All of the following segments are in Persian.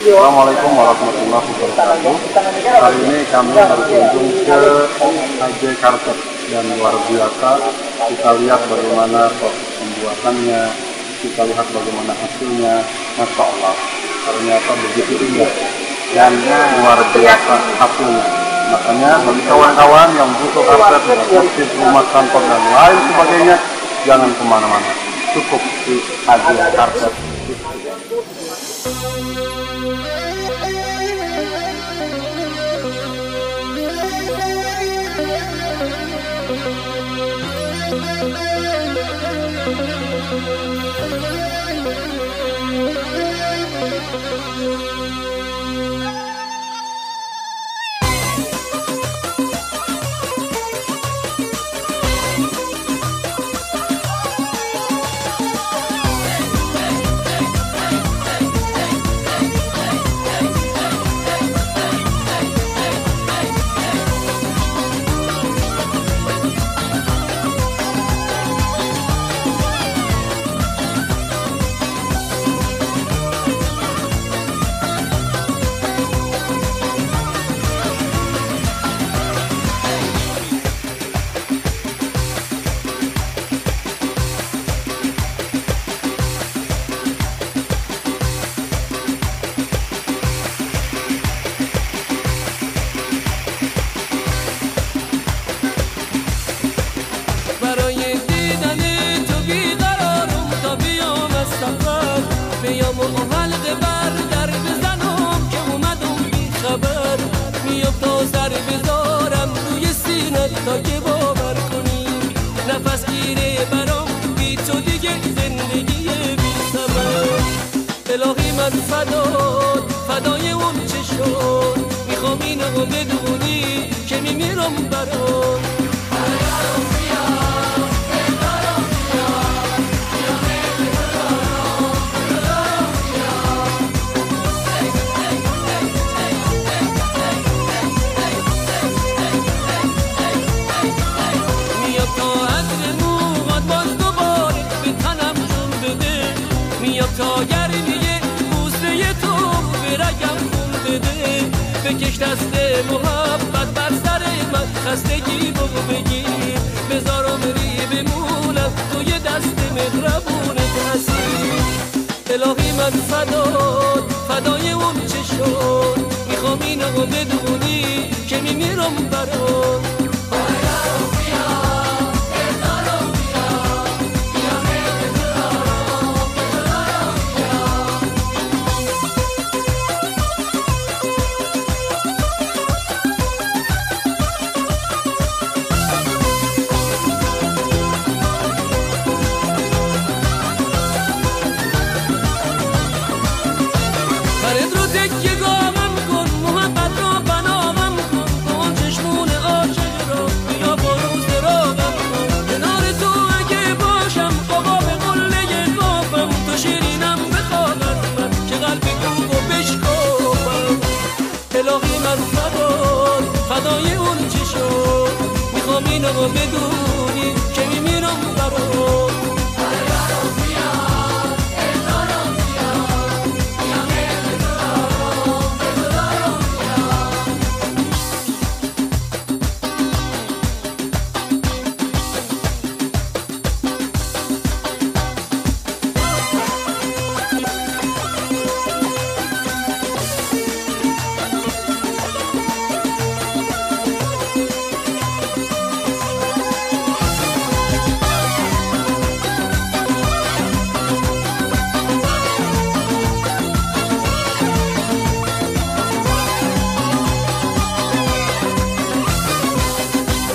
Assalamualaikum warahmatullahi wabarakatuh. Hari ini kami berkunjung ke AJ Karpet dan luar biasa. Kita lihat bagaimana proses pembuatannya, kita lihat bagaimana hasilnya. Masya Allah, ternyata begitu indah dan luar biasa hasilnya. Makanya bagi kawan-kawan yang butuh karpet, motif rumah, kantor dan lain sebagainya, jangan kemana-mana. Cukup di AJ Karpet. بیام و حلقه بر در بزنم که اومدم بی خبر. میام تا سر بذارم روی سینت تا که باور کنی نفس گیره برام بی تو دیگه زندگی بی ثمر. الهی من فدای اون چه شد، میخوام اینو بدونی که میمیرم برات. تا گرمیه بوسه تو به رگم خون بده، بکش دست محبت بر سر من، خستگی بگو بگیر بذارم ری بمونم توی دست مهربونت هستی. الهی من فدای اون چه شد، میخوام اینو بدونی که میمیرم برات. الهی من فدای اون چه شد، میخوام اینو بدونی که میمیرم برات.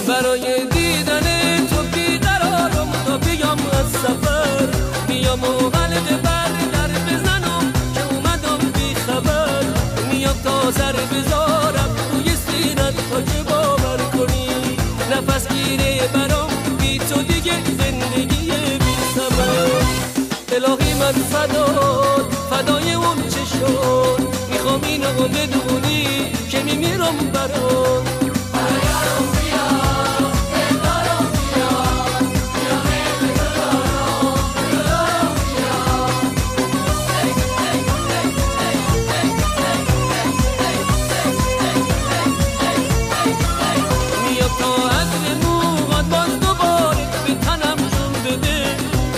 برای دیدن تو بیقرارم تا بیام از سفر. میام و حلقه بر در بزنم که اومدم بی خبر. میام تا سر بذارم روی سینت تا که باور کنی نفس گیره برام بی تو دیگه زندگی بی ثمر. الهی من فدای اون چه شد، میخوام اینو بدونی که میمیرم برات.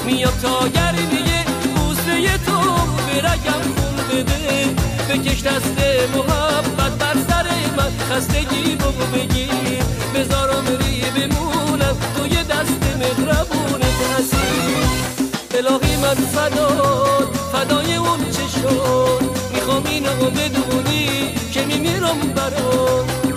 میام تا گرمیه بوسه تو به رگم خون بده بکش دست محبت بر سر من خستگی بگو بگیر بذار عمری بمونم توی دست مهربونت هستی الهی من فدای اون چه شد میخوام اینو بدونی که میمیرم برات